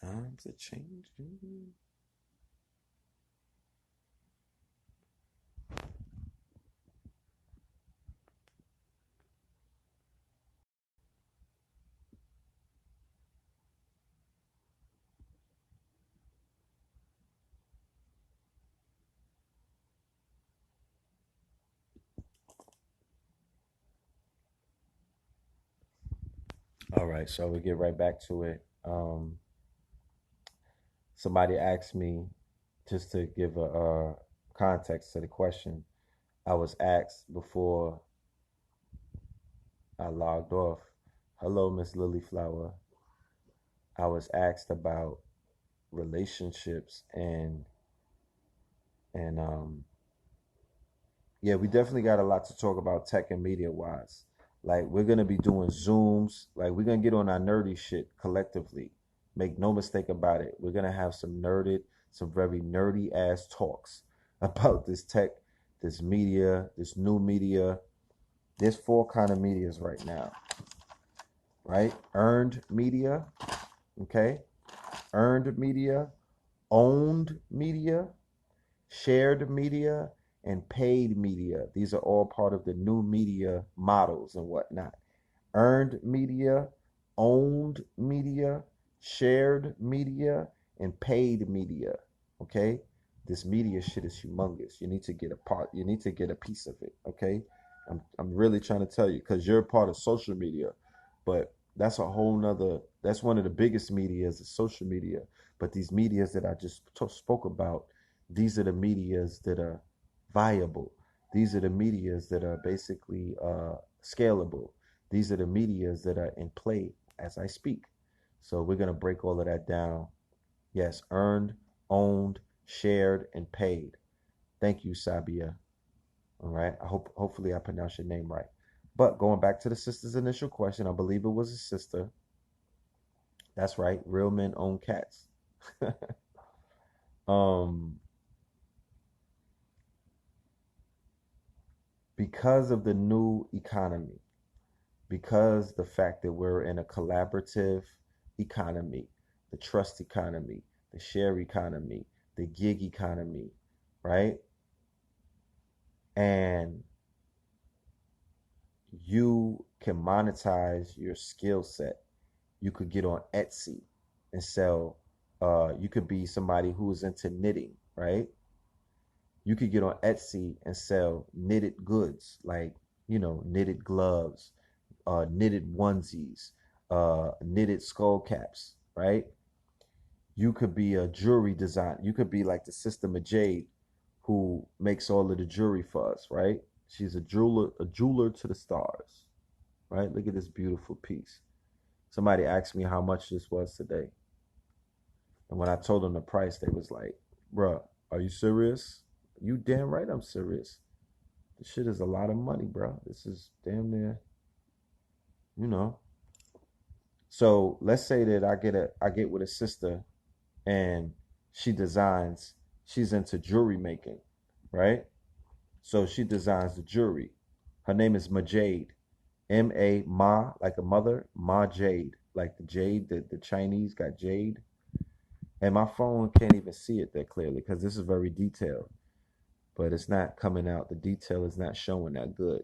Times are changing. All right, so we get right back to it. Somebody asked me, just to give a context to the question. I was asked before I logged off. Hello, Miss Lily Flower. I was asked about relationships and yeah, we definitely got a lot to talk about tech and media wise. Like we're gonna be doing Zooms. Like we're gonna get on our nerdy shit collectively. Make no mistake about it. We're gonna have some very nerdy ass talks about this tech, this media, this new media. There's four kind of medias right now, right? Earned media, okay? Earned media, owned media, shared media, and paid media. These are all part of the new media models and whatnot. Earned media, owned media, shared media, and paid media. Okay? This media shit is humongous. You need to get a part, you need to get a piece of it. Okay? I'm really trying to tell you because you're a part of social media, but that's a whole nother, that's one of the biggest medias is social media. But these medias that I just spoke about, these are the medias that are viable. These are the medias that are basically scalable. These are the medias that are in play as I speak. So we're going to break all of that down. Yes, earned, owned, shared, and paid. Thank you, Sabia. All right. Hopefully I pronounced your name right. But going back to the sister's initial question, I believe it was a sister. That's right. Real men own cats. um, because of the new economy, because the fact that we're in a collaborative economy, the trust economy, the share economy, the gig economy, right? And you can monetize your skill set. You could get on Etsy and sell. You could be somebody who is into knitting, right? You could get on Etsy and sell knitted goods like, knitted gloves, knitted onesies, knitted skull caps, right? You could be a jewelry design. You could be like the Sister Majade who makes all of the jewelry for us, right? She's a jeweler to the stars, right? Look at this beautiful piece. Somebody asked me how much this was today. And when I told them the price, they was like, bruh, are you serious? You damn right I'm serious. This shit is a lot of money, bro. This is damn near, you know. So let's say that I get with a sister and she designs, she's into jewelry making, right? So she designs the jewelry. Her name is Majade. Ma, like a mother, Ma Jade. Like the jade, the Chinese got jade. And my phone can't even see it that clearly because this is very detailed. But it's not coming out. The detail is not showing that good,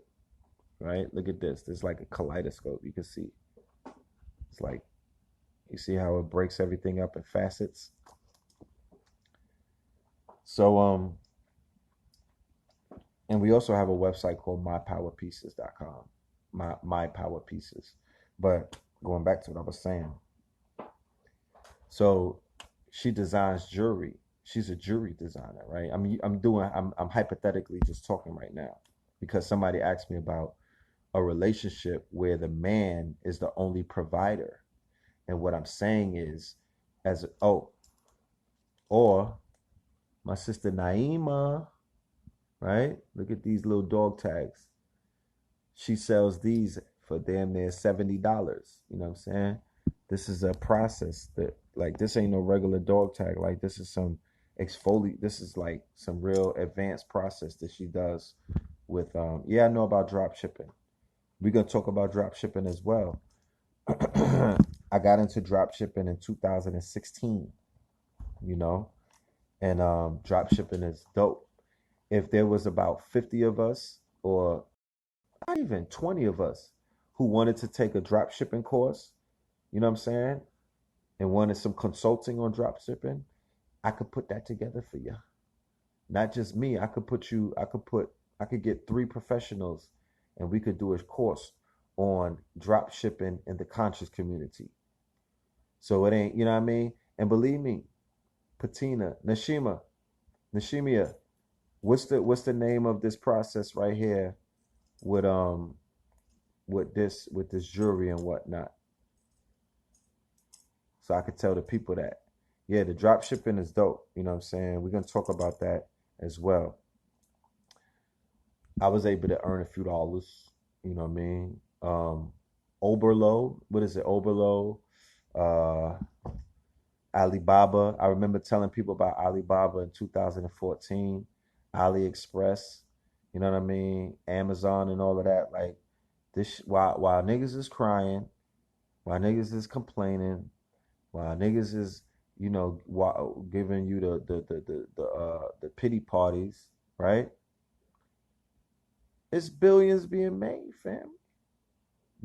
right? Look at this. There's like a kaleidoscope. You can see. It's like, you see how it breaks everything up in facets? So, and we also have a website called mypowerpieces.com. My power pieces. But going back to what I was saying, so she designs jewelry. She's a jewelry designer, right? I'm hypothetically just talking right now because somebody asked me about a relationship where the man is the only provider. And what I'm saying is, or my sister Naima, right? Look at these little dog tags. She sells these for damn near $70. You know what I'm saying? This is a process that, like, this ain't no regular dog tag. Like, this is some exfoliate. This is like some real advanced process that she does with. Yeah, I know about drop shipping. We're gonna talk about drop shipping as well. I got into drop shipping in 2016, you know, and drop shipping is dope. If there was about 50 of us, or not even 20 of us, who wanted to take a drop shipping course, you know what I'm saying, and wanted some consulting on drop shipping, I could put that together for you. Not just me. I could get three professionals, and we could do a course on drop shipping in the conscious community. So it ain't, you know what I mean? And believe me, Patina, Nashimia, what's the name of this process right here with this jury and whatnot? So I could tell the people that. Yeah, the drop shipping is dope. You know what I'm saying? We're gonna talk about that as well. I was able to earn a few dollars. You know what I mean? Oberlo, what is it? Oberlo, uh, Alibaba. I remember telling people about Alibaba in 2014, AliExpress. You know what I mean? Amazon and all of that. Like this, while niggas is crying, while niggas is complaining, while niggas is giving you the pity parties, right? It's billions being made, fam.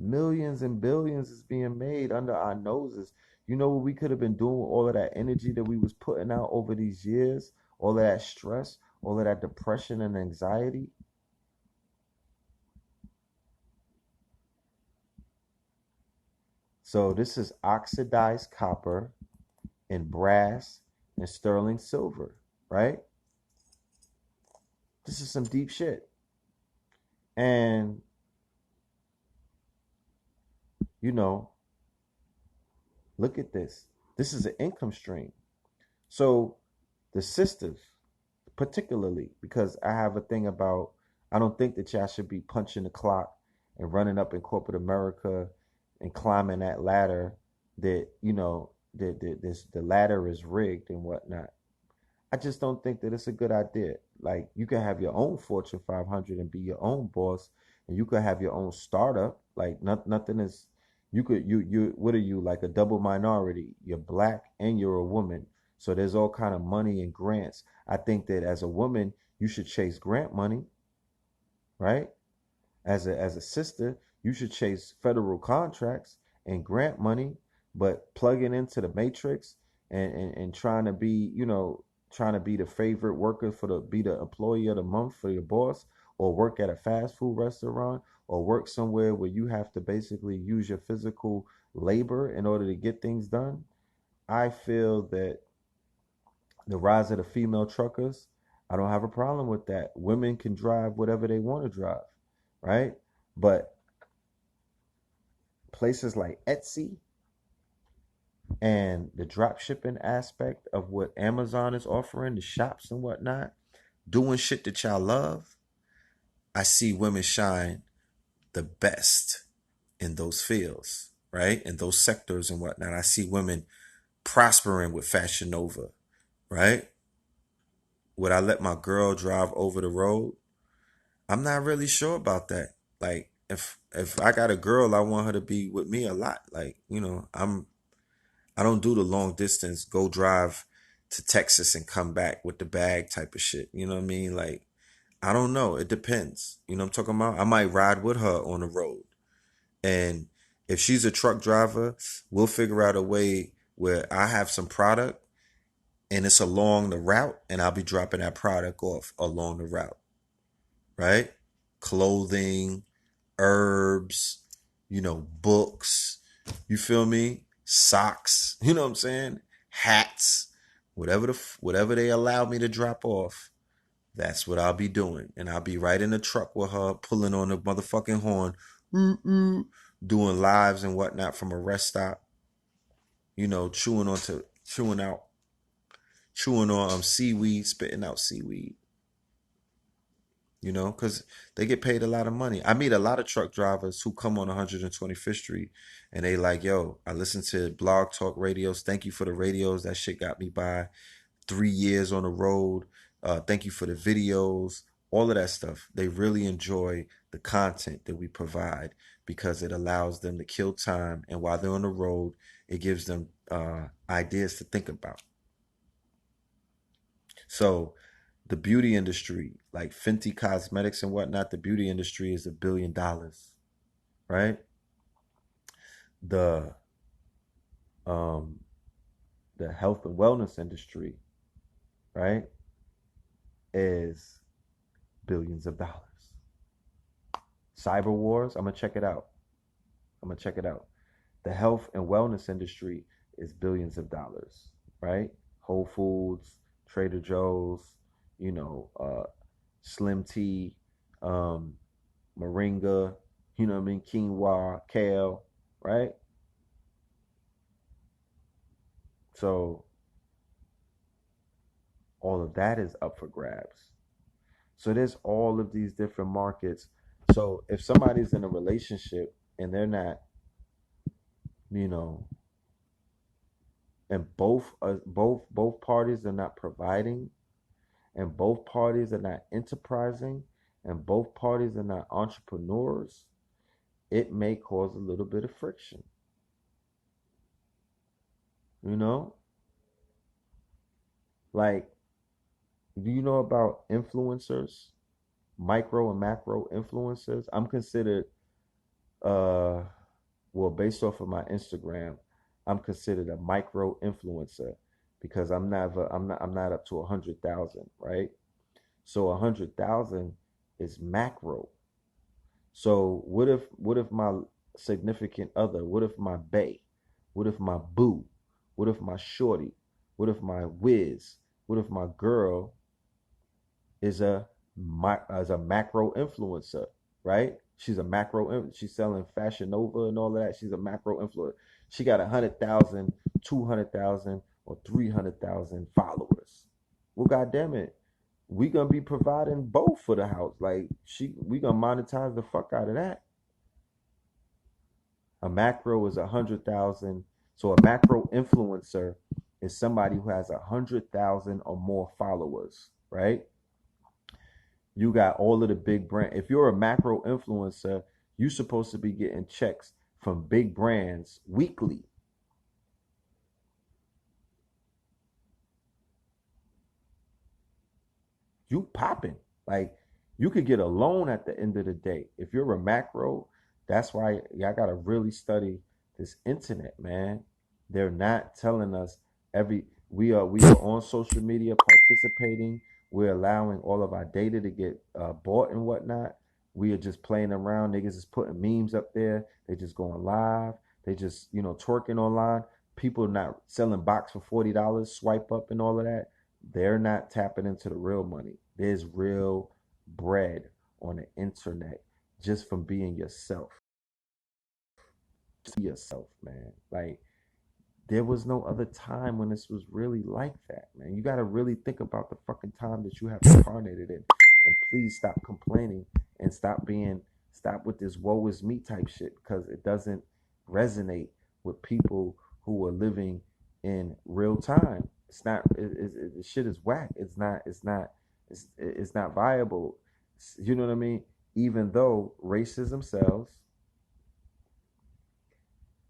Millions and billions is being made under our noses. You know what we could have been doing with all of that energy that we was putting out over these years, all of that stress, all of that depression and anxiety. So this is oxidized copper and brass and sterling silver, right? This is some deep shit. And you know, look at this. This is an income stream. So the sisters, particularly, because I have a thing about, I don't think that y'all should be punching the clock and running up in corporate America and climbing that ladder that, the ladder is rigged and whatnot. I just don't think that it's a good idea. Like, you can have your own Fortune 500 and be your own boss, and you could have your own startup. Like, nothing is. You what are you, like a double minority? You're black and you're a woman, so there's all kind of money and grants. I think that as a woman, you should chase grant money, right? As a sister, you should chase federal contracts and grant money, but plugging into the matrix and trying to be, trying to be the favorite worker be the employee of the month for your boss, or work at a fast food restaurant, or work somewhere where you have to basically use your physical labor in order to get things done. I feel that the rise of the female truckers, I don't have a problem with that. Women can drive whatever they want to drive, right? But places like Etsy and the drop shipping aspect of what Amazon is offering, the shops and whatnot, doing shit that y'all love, I see women shine the best in those fields, right? In those sectors and whatnot. I see women prospering with Fashion Nova, right? Would I let my girl drive over the road? I'm not really sure about that. Like, if I got a girl, I want her to be with me a lot. Like, I don't do the long distance, go drive to Texas and come back with the bag type of shit. You know what I mean? Like, I don't know. It depends. You know what I'm talking about? I might ride with her on the road. And if she's a truck driver, we'll figure out a way where I have some product and it's along the route, and I'll be dropping that product off along the route, right? Clothing, herbs, books, you feel me? Socks, you know what I'm saying? Hats, whatever they allow me to drop off, that's what I'll be doing. And I'll be right in the truck with her, pulling on the motherfucking horn, doing lives and whatnot from a rest stop, chewing on seaweed, spitting out seaweed, because they get paid a lot of money. I meet a lot of truck drivers who come on 125th Street and they like, yo, I listen to blog talk radios. Thank you for the radios. That shit got me by 3 years on the road. Thank you for the videos, all of that stuff. They really enjoy the content that we provide, because it allows them to kill time, and while they're on the road, it gives them ideas to think about. So the beauty industry, like Fenty Cosmetics and whatnot, the beauty industry is $1 billion, right? The um the health and wellness industry, right, is billions of dollars. Cyber wars, I'm gonna check it out. I'm gonna check it out. The health and wellness industry is billions of dollars, right? Whole Foods, Trader Joe's, you know, Slim Tea, um, Moringa, you know what I mean, quinoa, kale, right? So all of that is up for grabs. So there's all of these different markets. So if somebody's in a relationship and they're not, you know, and both parties are not providing, and both parties are not enterprising, and both parties are not entrepreneurs, it may cause a little bit of friction. You know, like, do you know about influencers, micro and macro influencers? I'm considered, uh, well, based off of my Instagram, I'm considered a micro influencer because I'm not up to 100,000, right? So 100,000 is macro. So what if my significant other, what if my bae, what if my boo, what if my shorty, what if my whiz, what if my girl is a macro influencer, right? She's a macro. She's selling Fashion Nova and all of that. She's a macro influencer. She got 100,000, 200,000, or 300,000 followers. Well, goddamn it, we gonna be providing both for the house. Like we gonna monetize the fuck out of that. A macro is 100,000. So a macro influencer is somebody who has 100,000 or more followers, right? You got all of the big brand. If you're a macro influencer, you're supposed to be getting checks from big brands weekly. You popping. Like, you could get a loan at the end of the day. If you're a macro, that's why y'all gotta really study this internet, man. They're not telling us every we are on social media participating. We're allowing all of our data to get bought and whatnot. We are just playing around. Niggas is putting memes up there. They just going live. They just, twerking online. People not selling box for $40, swipe up and all of that. They're not tapping into the real money. There's real bread on the internet just from being yourself. Just be yourself, man. Like, there was no other time when this was really like that, man. You got to really think about the fucking time that you have incarnated in. And please stop complaining and stop with this woe is me type shit, because it doesn't resonate with people who are living in real time. It's not, the shit is whack. It's not viable. You know what I mean? Even though racism sells,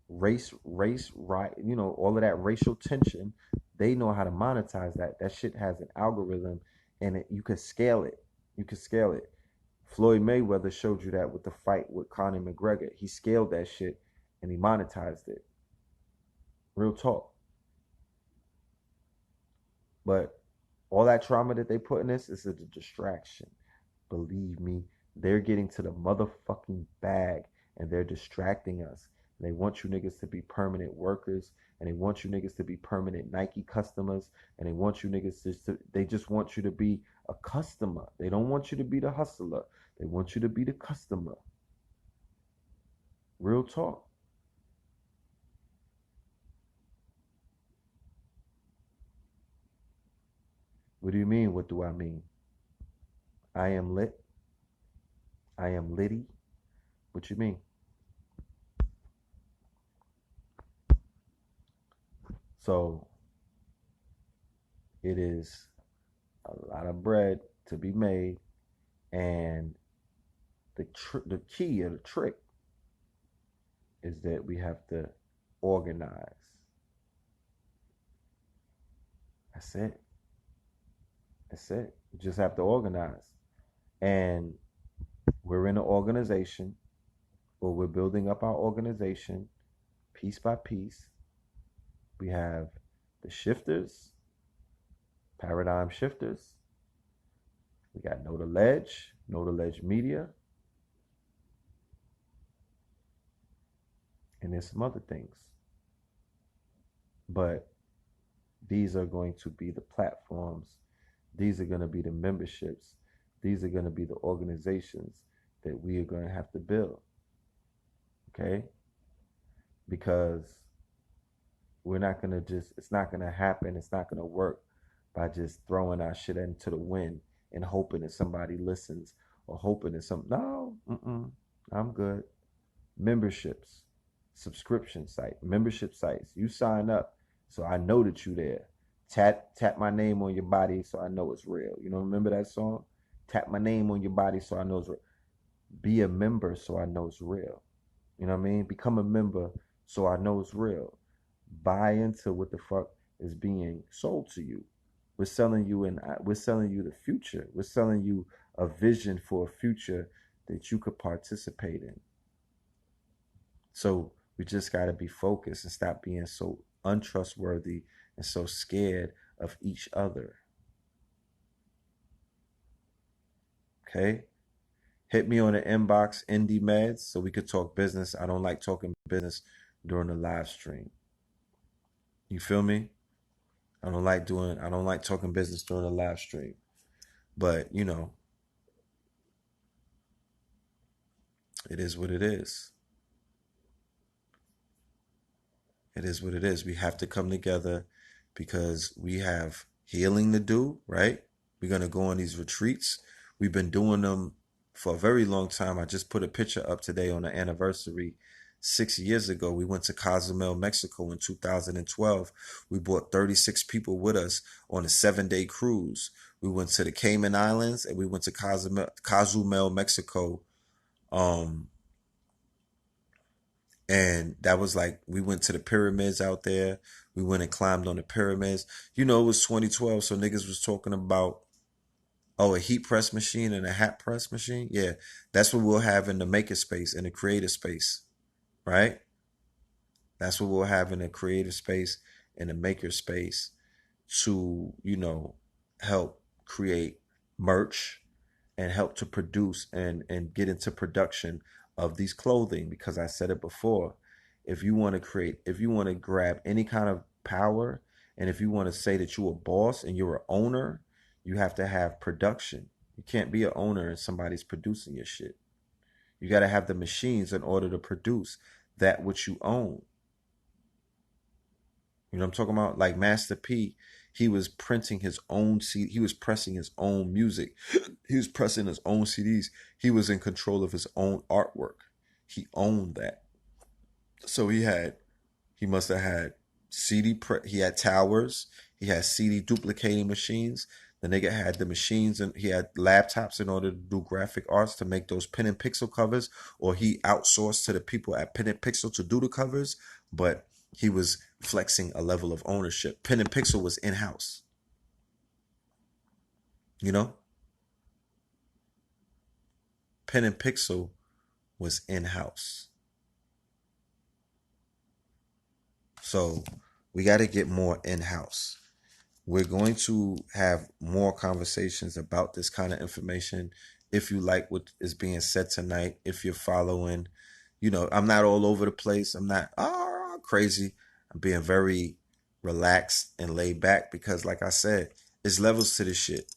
race, right, all of that racial tension, they know how to monetize that shit. Has an algorithm, and you could scale it. Floyd Mayweather showed you that with the fight with Conor McGregor. He scaled that shit and he monetized it. Real talk. But all that trauma that they put in this is a distraction. Believe me, they're getting to the motherfucking bag, and they're distracting us. They want you niggas to be permanent workers, and they want you niggas to be permanent Nike customers, and they want you niggas they just want you to be a customer. They don't want you to be the hustler. They want you to be the customer. Real talk. What do you mean? What do I mean? I am lit. I am litty. What you mean? So it is a lot of bread to be made, and the key or the trick is that we have to organize. That's it. That's it. You just have to organize. And we're in an organization, or we're building up our organization piece by piece. We have the shifters, paradigm shifters. We got Know the Ledge Media, and there's some other things. But these are going to be the platforms. These are going to be the memberships. These are going to be the organizations that we are going to have to build. Okay? Because we're not going to just, it's not going to happen. It's not going to work by just throwing our shit into the wind and hoping that somebody listens or hoping that no, I'm good. Memberships, subscription site, membership sites. You sign up so I know that you there. Tap my name on your body so I know it's real. You know, remember that song? Tap my name on your body so I know it's real. Be a member so I know it's real. You know what I mean? Become a member so I know it's real. Buy into what the fuck is being sold to you. We're selling you the future. We're selling you a vision for a future that you could participate in. So we just got to be focused and stop being so untrustworthy and so scared of each other. Okay? Hit me on the inbox, Indie Meds, so we could talk business. I don't like talking business during the live stream. You feel me? I don't like talking business during the live stream. But, you know, it is what it is. It is what it is. We have to come together because we have healing to do, right? We're going to go on these retreats. We've been doing them for a very long time. I just put a picture up today on the anniversary. 6 years ago, we went to Cozumel, Mexico in 2012. We brought 36 people with us on a 7-day cruise. We went to the Cayman Islands and we went to Cozumel, Mexico. And that was like, we went to the pyramids out there. We went and climbed on the pyramids. You know, it was 2012, so niggas was talking about, oh, a heat press machine and a hat press machine. Yeah, that's what we'll have in the maker space, in the creative space, right? That's what we'll have in the creative space, in the maker space to, you know, help create merch and help to produce and get into production of these clothing. Because I said it before, if you want to grab any kind of power, and if you want to say that you're a boss and you're an owner, you have to have production. You can't be an owner and somebody's producing your shit. You got to have the machines in order to produce that which you own. You know what I'm talking about? Like Master P, he was printing his own CD. He was pressing his own music. He was pressing his own CDs. He was in control of his own artwork. He owned that. So he must have had he had towers. He had CD duplicating machines. The nigga had the machines and he had laptops in order to do graphic arts to make those pen and pixel covers, or he outsourced to the people at Pen and Pixel to do the covers, but he was flexing a level of ownership. Pen and Pixel was in-house. You know? Pen and Pixel was in-house. So we got to get more in-house. We're going to have more conversations about this kind of information. If you like what is being said tonight, if you're following, you know, I'm not all over the place. I'm not crazy. I'm being very relaxed and laid back because, like I said, it's levels to this shit.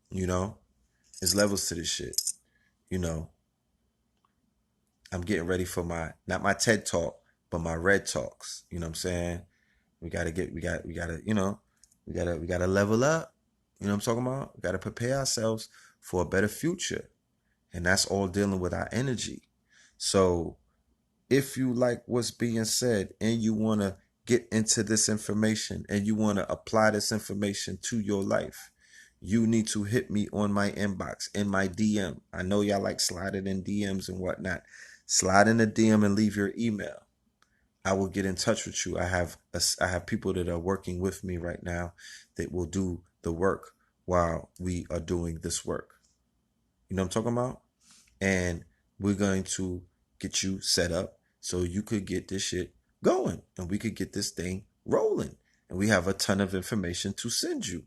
You know, it's levels to this shit. You know, I'm getting ready for not my TED talk, but my Red Talks. You know what I'm saying? We gotta, you know, we gotta level up. You know what I'm talking about? We gotta prepare ourselves for a better future. And that's all dealing with our energy. So if you like what's being said and you want to get into this information and you want to apply this information to your life, you need to hit me on my inbox, in my DM. I know y'all like sliding in DMs and whatnot. Slide in the DM and leave your email. I will get in touch with you. I have people that are working with me right now that will do the work while we are doing this work. You know what I'm talking about? And we're going to get you set up so you could get this shit going and we could get this thing rolling. And we have a ton of information to send you.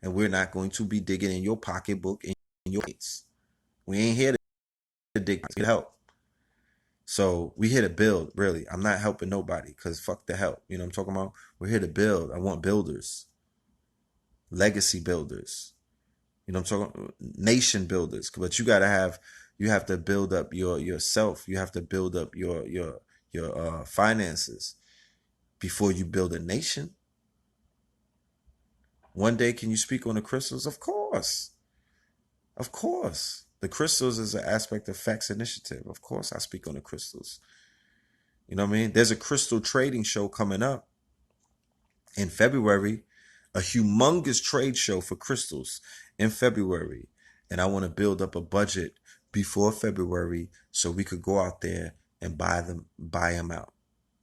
And we're not going to be digging in your pocketbook and in your pockets. We ain't here to dig to help. So we here to build, really. I'm not helping nobody because fuck the help. You know what I'm talking about? We're here to build. I want builders, legacy builders. You know what I'm talking about? Nation builders. But you have to build up yourself. You have to build up your finances before you build a nation. One day, can you speak on the crystals? Of course. Of course. The crystals is an aspect of Facts Initiative. Of course, I speak on the crystals. You know what I mean? There's a crystal trading show coming up in February, a humongous trade show for crystals in February. And I want to build up a budget before February so we could go out there and buy them out.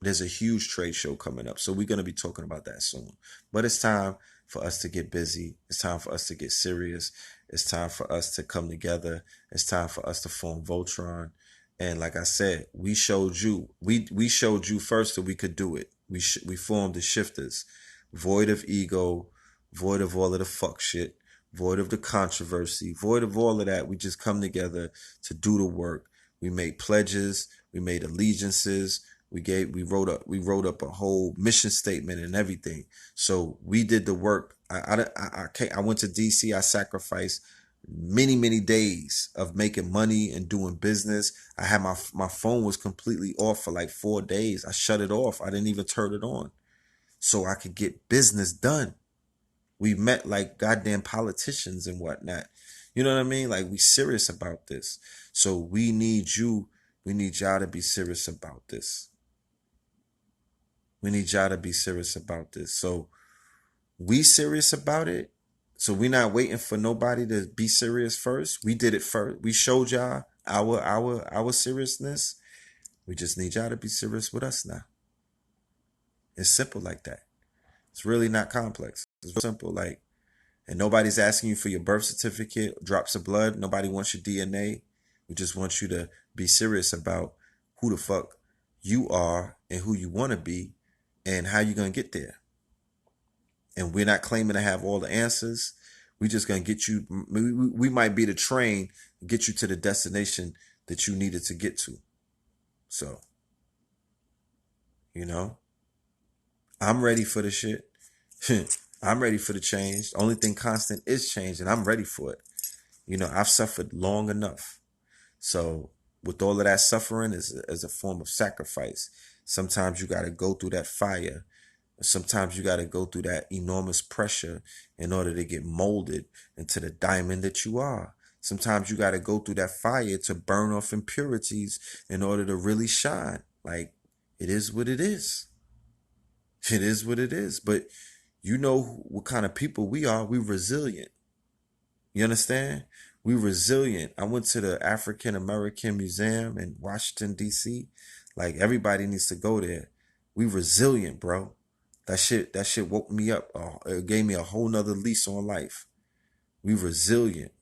There's a huge trade show coming up. So we're going to be talking about that soon. But it's time for us to get busy. It's time for us to get serious. It's time for us to come together. It's time for us to form Voltron. And like I said, we showed you first that we could do it. We formed the shifters, void of ego, void of all of the fuck shit, void of the controversy, void of all of that. We just come together to do the work. We made pledges, we made allegiances, we wrote up a whole mission statement and everything. So we did the work. I went to DC. I sacrificed many days of making money and doing business. I had my phone was completely off for like 4 days. I shut it off. I didn't even turn it on so I could get business done. We met like goddamn politicians and whatnot. You know what I mean? Like, we serious about this. So we need you. We need y'all to be serious about this. We need y'all to be serious about this. So we serious about it. So we're not waiting for nobody to be serious first. We did it first. We showed y'all our seriousness. We just need y'all to be serious with us now. It's simple like that. It's really not complex. It's simple. Like, and nobody's asking you for your birth certificate, drops of blood. Nobody wants your DNA. We just want you to be serious about who the fuck you are and who you want to be and how you're going to get there. And we're not claiming to have all the answers. We're just going to get you. We might be the train, get you to the destination that you needed to get to. So, you know, I'm ready for the shit. I'm ready for the change. The only thing constant is change, and I'm ready for it. You know, I've suffered long enough. So with all of that suffering is a form of sacrifice. Sometimes you got to go through that fire. Sometimes you got to go through that enormous pressure in order to get molded into the diamond that you are. Sometimes you got to go through that fire to burn off impurities in order to really shine. Like, it is what it is. It is what it is. But you know what kind of people we are. We're resilient. You understand? We're resilient. I went to the African American Museum in Washington, D.C. Like, everybody needs to go there. We resilient, bro. That shit woke me up. It gave me a whole nother lease on life. We resilient.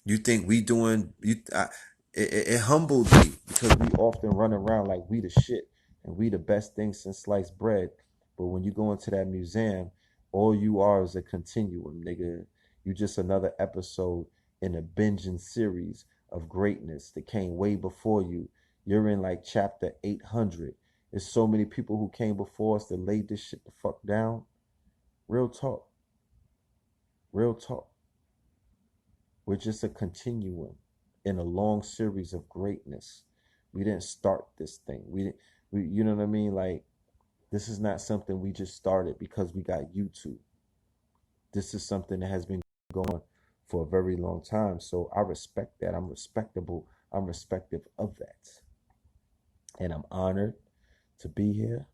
You think we doing it humbled me because we often run around like we the shit and we the best thing since sliced bread. But when you go into that museum, all you are is a continuum, nigga. You just another episode in a binging series of greatness that came way before you. You're in like chapter 800. There's so many people who came before us that laid this shit the fuck down. Real talk. Real talk. We're just a continuum in a long series of greatness. We didn't start this thing. You know what I mean? Like, this is not something we just started because we got YouTube. This is something that has been going for a very long time. So I respect that. I'm respectable. I'm respective of that. And I'm honored to be here.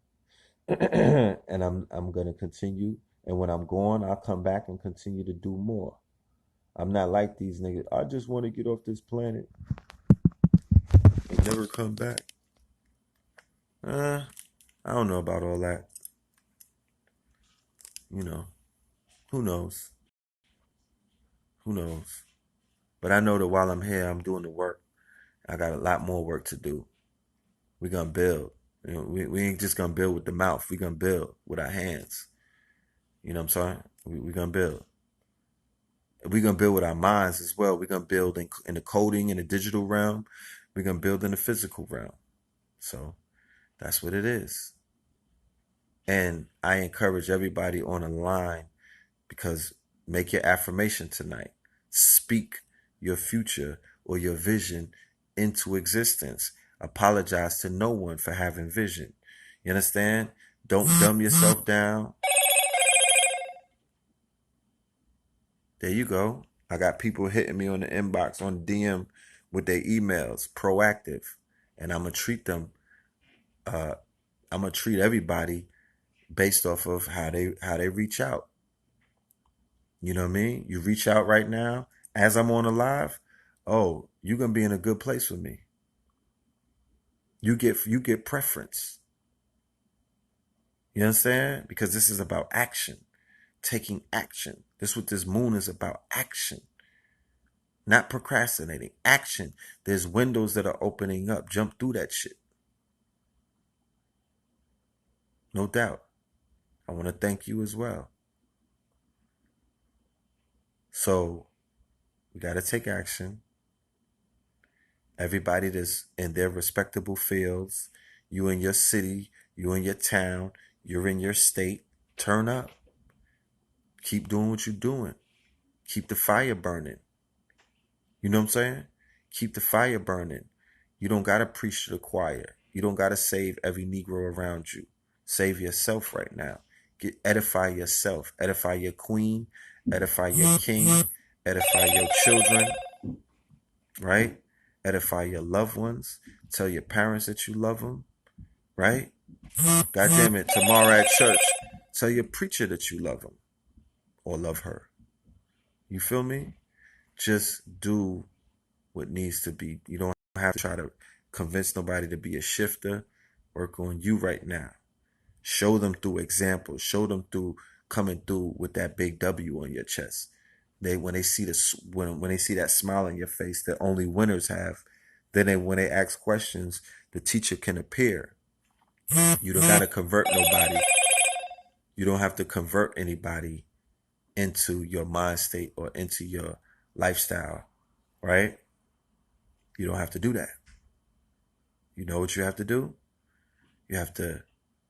And I'm gonna continue And when I'm gone, I'll come back and continue to do more. I'm not like these niggas. I just want to get off this planet and never come back. I don't know about all that. You know, who knows? Who knows? But I know that while I'm here, I'm doing the work. I got a lot more work to do. We're going to build. You know, we ain't just going to build with the mouth. We're going to build with our hands. You know what I'm saying? We're going to build. We're going to build with our minds as well. We're going to build in the coding, in the digital realm. We're going to build in the physical realm. So that's what it is. And I encourage everybody on the line, because make your affirmation tonight. Speak your future or your vision into existence. Apologize to no one for having vision. You understand? Don't dumb yourself down. There you go. I got people hitting me on the inbox, on DM with their emails, proactive. And I'm going to treat them, I'm going to treat everybody based off of how they reach out. You know what I mean? You reach out right now as I'm on a live. Oh, you're going to be in a good place with me. You get preference. You understand? Because this is about action, taking action. This is what this moon is about, action. Not procrastinating, action. There's windows that are opening up. Jump through that shit. No doubt. I want to thank you as well. So we got to take action. Everybody that's in their respectable fields, you in your city, you in your town, you're in your state, turn up. Keep doing what you're doing. Keep the fire burning. You know what I'm saying? Keep the fire burning. You don't got to preach to the choir. You don't got to save every Negro around you. Save yourself right now. Edify yourself. Edify your queen. Edify your king. Edify your children. Right? Edify your loved ones. Tell your parents that you love them. Right? God damn it. Tomorrow at church, tell your preacher that you love him or love her. You feel me? Just do what needs to be. You don't have to try to convince nobody to be a shifter. Work on you right now. Show them through examples. Show them through coming through with that big W on your chest. When they see that smile on your face that only winners have, then when they ask questions, the teacher can appear. You don't got to convert nobody. You don't have to convert anybody into your mind state or into your lifestyle, right? You don't have to do that. You know what you have to do? You have to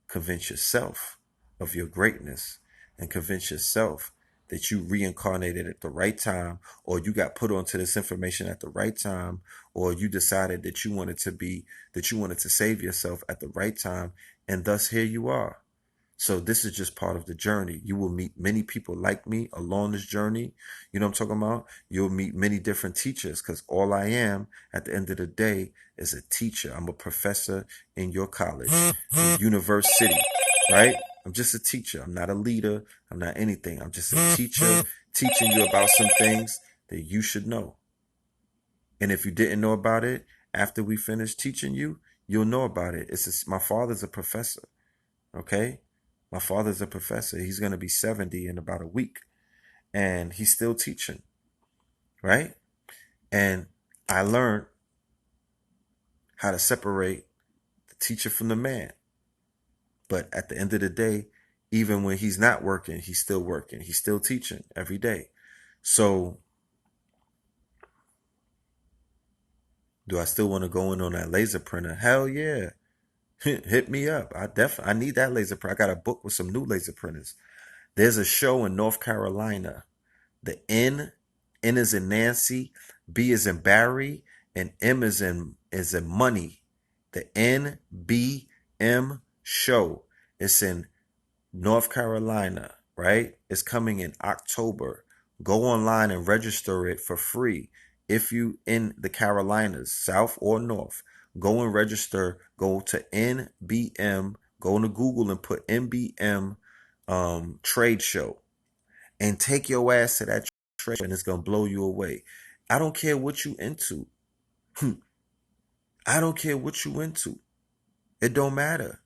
convince yourself of your greatness and convince yourself that you reincarnated at the right time, or you got put onto this information at the right time, or you decided that you wanted to save yourself at the right time, and thus here you are. So this is just part of the journey. You will meet many people like me along this journey. You know what I'm talking about? You'll meet many different teachers, because all I am at the end of the day is a teacher. I'm a professor in your college, in university, right? I'm just a teacher. I'm not a leader. I'm not anything. I'm just a teacher teaching you about some things that you should know. And if you didn't know about it, after we finish teaching you, you'll know about it. My father's a professor, okay? My father's a professor. He's going to be 70 in about a week. And he's still teaching, right? And I learned how to separate the teacher from the man. But at the end of the day, even when he's not working, he's still working. He's still teaching every day. So do I still want to go in on that laser printer? Hell yeah. Hit me up. I need that laser printer. I got a book with some new laser printers. There's a show in North Carolina. The N is in Nancy, B is in Barry, and M is in money. The NBM show. It's in North Carolina, right? It's coming in October. Go online and register it for free. If you in the Carolinas, South or North, go and register. Go to NBM. Go into Google and put NBM trade show and take your ass to that trade show, and it's gonna blow you away. I don't care what you into. I don't care what you into. It don't matter.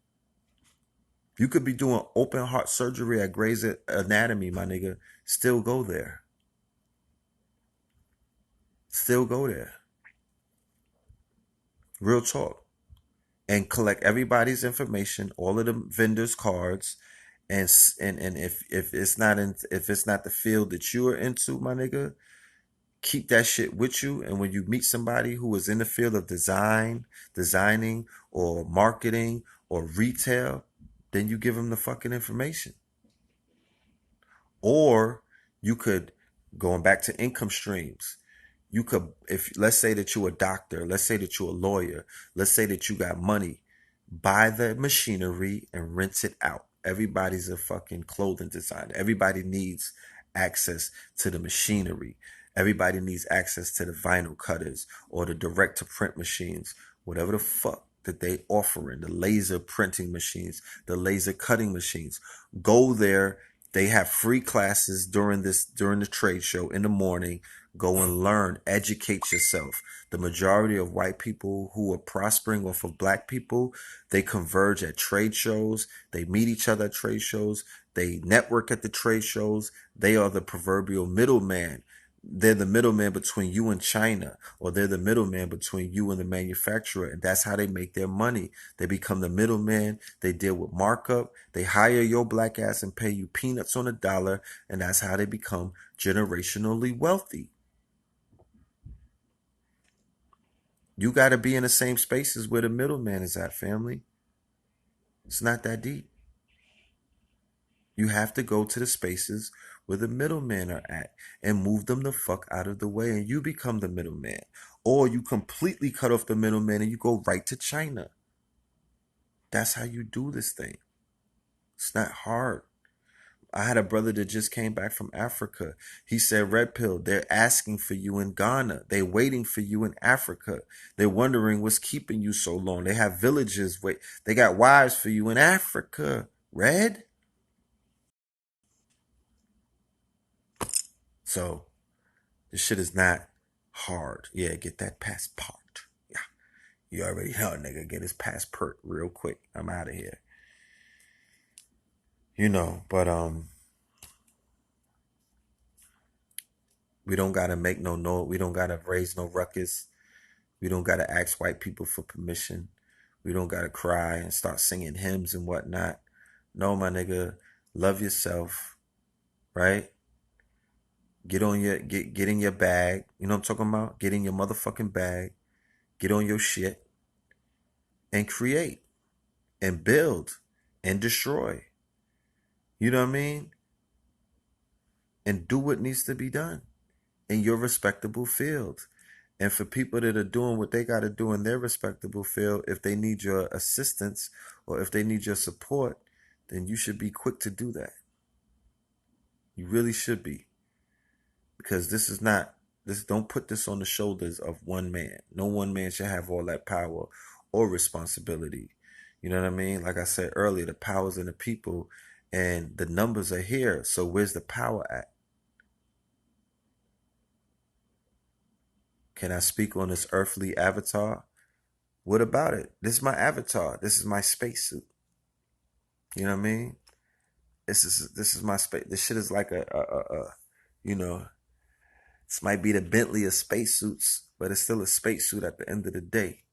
You could be doing open heart surgery at Grey's Anatomy, my nigga. Still go there. Still go there. Real talk. And collect everybody's information, all of the vendors' cards, and if it's not the field that you are into, my nigga, keep that shit with you. And when you meet somebody who is in the field of designing, or marketing, or retail, then you give them the fucking information. Or you could, going back to income streams, you could, if let's say that you're a doctor, let's say that you're a lawyer, let's say that you got money, buy the machinery and rinse it out. Everybody's a fucking clothing designer. Everybody needs access to the machinery. Everybody needs access to the vinyl cutters or the direct to print machines, whatever the fuck that they offering, the laser printing machines, the laser cutting machines. Go there. They have free classes during the trade show in the morning. Go and learn, educate yourself. The majority of white people who are prospering off of black people, they converge at trade shows. They meet each other at trade shows. They network at the trade shows. They are the proverbial middleman. They're the middleman between you and China, or they're the middleman between you and the manufacturer, and that's how they make their money. They become the middleman. They deal with markup. They hire your black ass and pay you peanuts on a dollar, and that's how they become generationally wealthy. You got to be in the same spaces where the middleman is at, family. It's not that deep. You have to go to the spaces where the middlemen are at and move them the fuck out of the way, and you become the middleman. Or you completely cut off the middleman and you go right to China. That's how you do this thing. It's not hard. I had a brother that just came back from Africa. He said, Red Pill, they're asking for you in Ghana. They're waiting for you in Africa. They're wondering what's keeping you so long. They have villages. They got wives for you in Africa. Red? So this shit is not hard. Yeah, get that passport. Yeah. You already know, nigga. Get his passport real quick. I'm out of here. But we don't gotta make no noise. We don't gotta raise no ruckus. We don't gotta ask white people for permission. We don't gotta cry and start singing hymns and whatnot. No, my nigga, love yourself, right? Get in your bag. You know what I'm talking about? Get in your motherfucking bag. Get on your shit and create and build and destroy. You know what I mean? And do what needs to be done in your respectable field. And for people that are doing what they got to do in their respectable field, if they need your assistance or if they need your support, then you should be quick to do that. You really should be. Because don't put this on the shoulders of one man. No one man should have all that power or responsibility. You know what I mean? Like I said earlier, the power's in the people and the numbers are here. So where's the power at? Can I speak on this earthly avatar? What about it? This is my avatar. This is my spacesuit. You know what I mean? This is my space. This shit is like you know, this might be the Bentley of spacesuits, but it's still a spacesuit at the end of the day.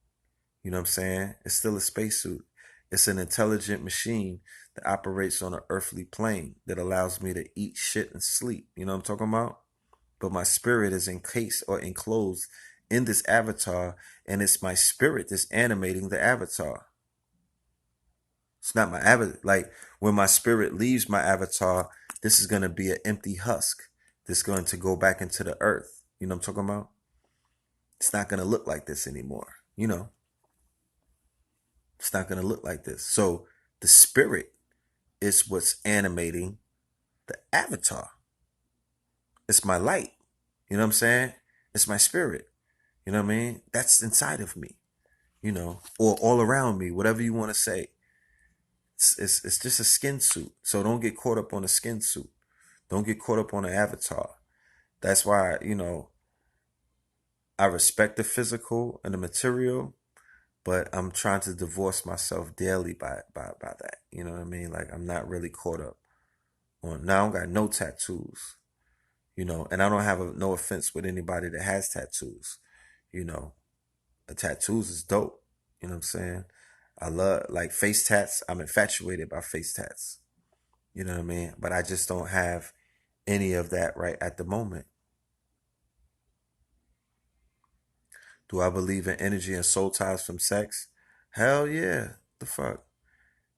You know what I'm saying? It's still a spacesuit. It's an intelligent machine that operates on an earthly plane that allows me to eat shit and sleep. You know what I'm talking about? But my spirit is encased or enclosed in this avatar, and it's my spirit that's animating the avatar. It's not my avatar. Like when my spirit leaves my avatar, this is going to be an empty husk that's going to go back into the earth. You know what I'm talking about? It's not going to look like this anymore. It's not going to look like this. So the spirit is what's animating the avatar. It's my light. You know what I'm saying? It's my spirit. You know what I mean? That's inside of me, or all around me, whatever you want to say. It's just a skin suit. So don't get caught up on the skin suit. Don't get caught up on the avatar. That's why, I respect the physical and the material, but I'm trying to divorce myself daily by that. You know what I mean? Like I'm not really caught up on. Now I don't got no tattoos, and I don't have no offense with anybody that has tattoos. You know, the tattoos is dope. You know what I'm saying? I love like face tats. I'm infatuated by face tats. You know what I mean? But I just don't have any of that right at the moment. Do I believe in energy and soul ties from sex? Hell yeah. The fuck?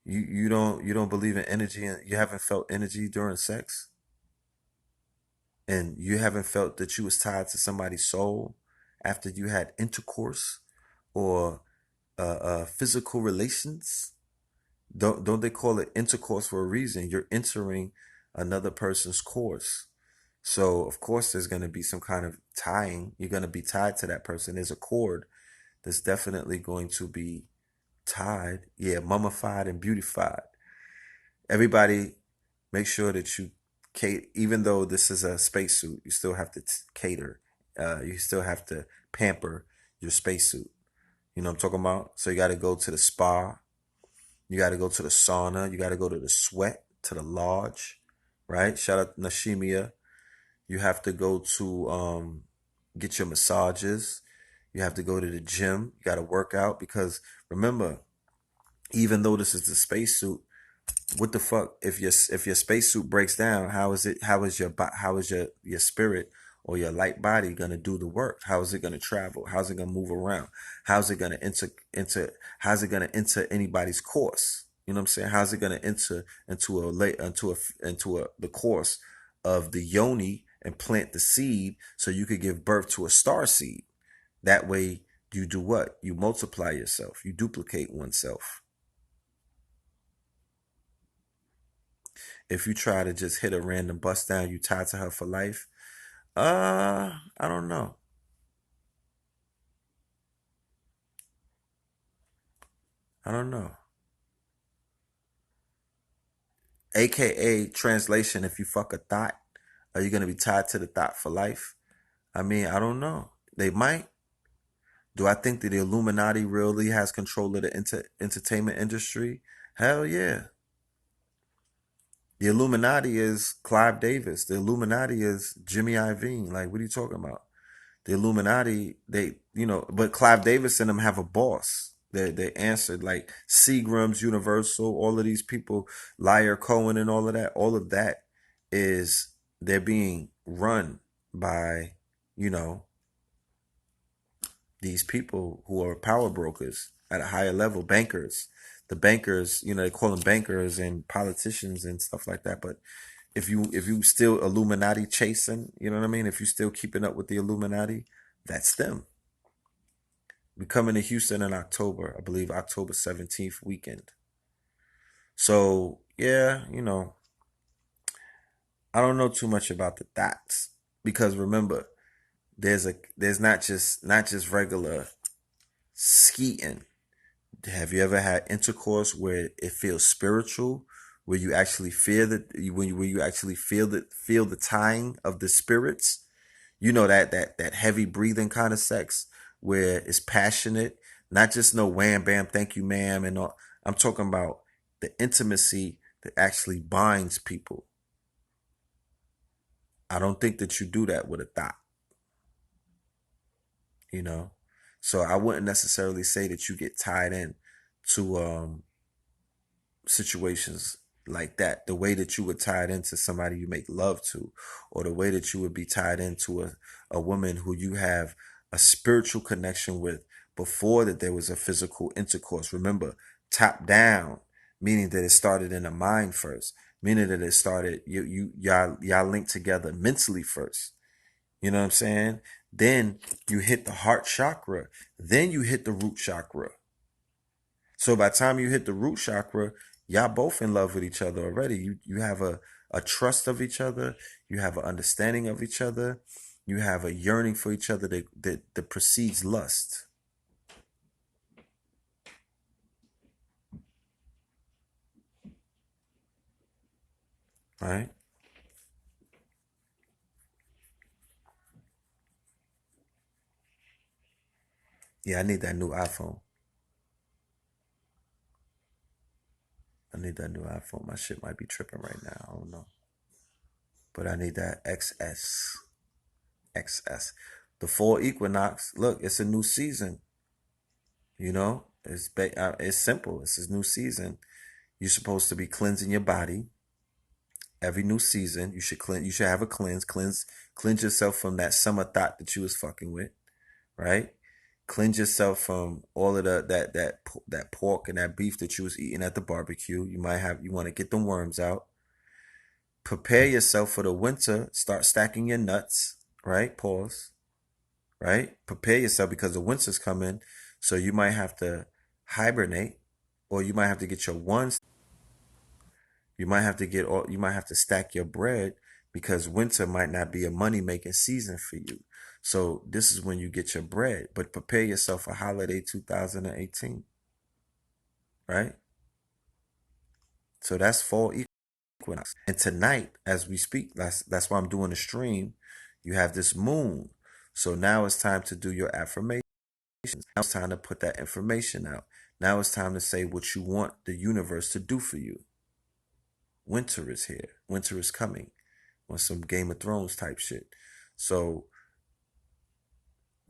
You don't believe in energy and you haven't felt energy during sex? And you haven't felt that you was tied to somebody's soul after you had intercourse or physical relations? Don't they call it intercourse for a reason? You're entering another person's course. So of course there's going to be some kind of tying. You're going to be tied to that person. There's a cord that's definitely going to be tied. Yeah, mummified and beautified. Everybody, make sure that you cater. Even though this is a spacesuit, you still have to cater. You still have to pamper your spacesuit. You know what I'm talking about? So you got to go to the spa. You got to go to the sauna. You got to go to the sweat, to the lodge, right? Shout out to Nashimia. You have to go to get your massages. You have to go to the gym. You got to work out because remember, even though this is the spacesuit, what the fuck if your spacesuit breaks down? How is your spirit or your light body gonna do the work? How is it gonna travel? How's it gonna move around? How's it gonna enter? How's it gonna enter anybody's course? You know what I'm saying? How's it gonna enter into the course of the yoni and plant the seed so you could give birth to a star seed? That way, you do what? You multiply yourself. You duplicate oneself. If you try to just hit a random bust down, you tied to her for life. I don't know. I don't know. AKA translation, if you fuck a thought, are you gonna be tied to the thought for life? I mean, I don't know. They might. Do I think that the Illuminati really has control of the entertainment industry? Hell yeah. The Illuminati is Clive Davis. The Illuminati is Jimmy Iovine. Like, what are you talking about? The Illuminati, but Clive Davis and them have a boss. They answered like Seagram's Universal, all of these people, Liar Cohen and all of that is they're being run by, you know, these people who are power brokers at a higher level, bankers. The bankers, they call them bankers and politicians and stuff like that. But if you still Illuminati chasing, you know what I mean? If you still keeping up with the Illuminati, that's them. We coming to Houston in October, I believe October 17th weekend. So yeah, I don't know too much about the thoughts because remember, there's not just regular skeeting. Have you ever had intercourse where it feels spiritual, where you actually feel that when you actually feel the tying of the spirits? That heavy breathing kind of sex where it's passionate, not just no wham bam, thank you ma'am and all. I'm talking about the intimacy that actually binds people. I don't think that you do that with a thought, you know. So I wouldn't necessarily say that you get tied in to situations like that, the way that you would tie it into somebody you make love to, or the way that you would be tied into a woman who you have a spiritual connection with before that there was a physical intercourse. Remember, top down, meaning that it started in the mind first, meaning that it started y'all linked together mentally first. You know what I'm saying? Then you hit the heart chakra, then you hit the root chakra. So by the time you hit the root chakra, y'all both in love with each other already. You have a trust of each other. You have an understanding of each other. You have a yearning for each other that precedes lust. right? Yeah, I need that new iPhone. I need that new iPhone. My shit might be tripping right now. I don't know. But I need that XS. XS. The fall equinox. Look, it's a new season. You know, it's simple. It's a new season. You're supposed to be cleansing your body every new season. You should cleanse. You should have a cleanse yourself from that summer thought that you was fucking with, right? Cleanse yourself from all of that pork and that beef that you was eating at the barbecue. You want to get them worms out. Prepare yourself for the winter. Start stacking your nuts, right? Pause, right? Prepare yourself because the winter's coming. So you might have to hibernate, or you might have to get your ones. You might have to stack your bread because winter might not be a money making season for you. So this is when you get your bread. But prepare yourself for holiday 2018, right? So that's fall equinox. And tonight, as we speak, that's why I'm doing the stream. You have this moon. So now it's time to do your affirmations. Now it's time to put that information out. Now it's time to say what you want the universe to do for you. Winter is here. Winter is coming. On some Game of Thrones type shit. So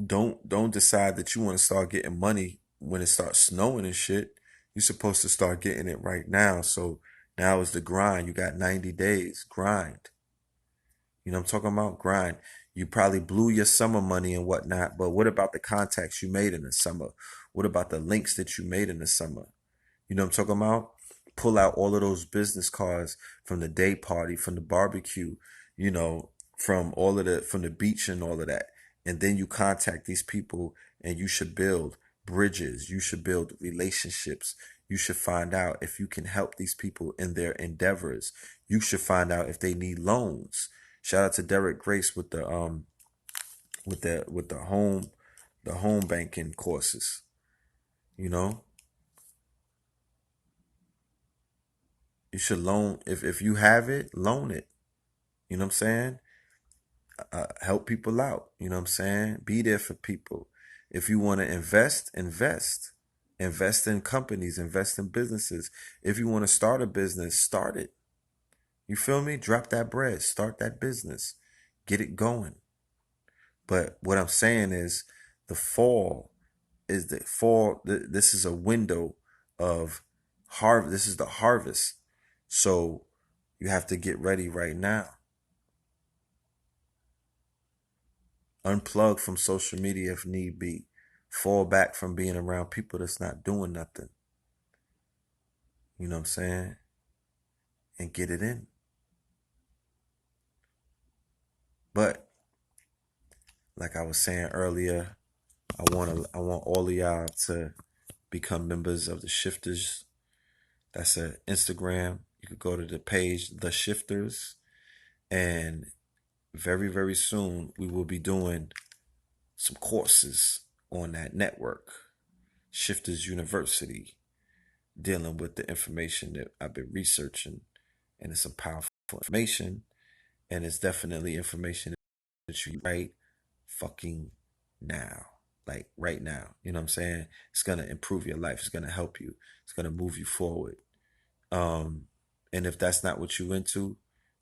don't decide that you want to start getting money when it starts snowing and shit. You're supposed to start getting it right now. So now is the grind. You got 90 days. Grind. You know what I'm talking about? Grind. You probably blew your summer money and whatnot, but what about the contacts you made in the summer? What about the links that you made in the summer? You know what I'm talking about? Pull out all of those business cards from the day party, from the barbecue, you know, from the beach and all of that. And then you contact these people and you should build bridges. You should build relationships. You should find out if you can help these people in their endeavors. You should find out if they need loans. Shout out to Derek Grace with the home banking courses. You know, you should loan if you have it, loan it. You know what I'm saying? Help people out. You know what I'm saying? Be there for people. If you want to invest, invest. Invest in companies, invest in businesses. If you want to start a business, start it. You feel me? Drop that bread, start that business, get it going. But what I'm saying is the fall this is a window of harvest. This is the harvest. So you have to get ready right now. Unplug from social media if need be. Fall back from being around people that's not doing nothing. You know what I'm saying? And get it in. But like I was saying earlier, I want all of y'all to become members of the Shifters. That's a Instagram. You could go to the page, The Shifters, and very, very soon we will be doing some courses on that network, Shifters University, dealing with the information that I've been researching. And it's some powerful information. And it's definitely information that you right fucking now. Like right now. You know what I'm saying? It's gonna improve your life. It's gonna help you. It's gonna move you forward. Um, and if that's not what you into,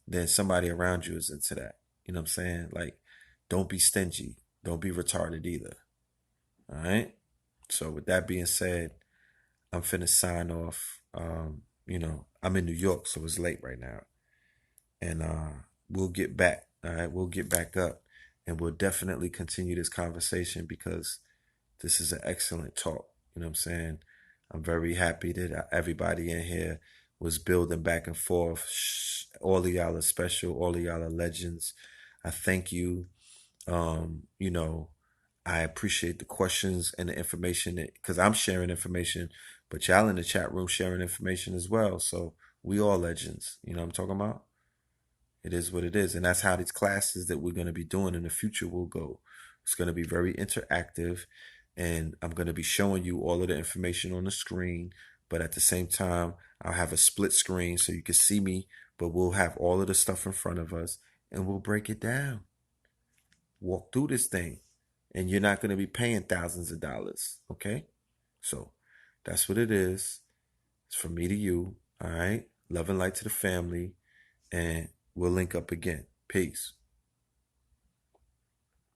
then somebody around you is into that. You know what I'm saying? Like, don't be stingy. Don't be retarded either. All right. So with that being said, I'm finna sign off. You know, I'm in New York, so it's late right now. And we'll get back. All right, we'll get back up and we'll definitely continue this conversation because this is an excellent talk. You know what I'm saying? I'm very happy that everybody in here was building back and forth. All of y'all are special. All of y'all are legends. I thank you. You know, I appreciate the questions and the information because I'm sharing information, but y'all in the chat room sharing information as well. So we all legends. You know what I'm talking about? It is what it is. And that's how these classes that we're going to be doing in the future will go. It's going to be very interactive. And I'm going to be showing you all of the information on the screen. But at the same time, I'll have a split screen so you can see me but we'll have all of the stuff in front of us and we'll break it down. Walk through this thing, and you're not going to be paying thousands of dollars. Okay? So that's what it is. It's from me to you. All right? Love and light to the family, and we'll link up again. Peace.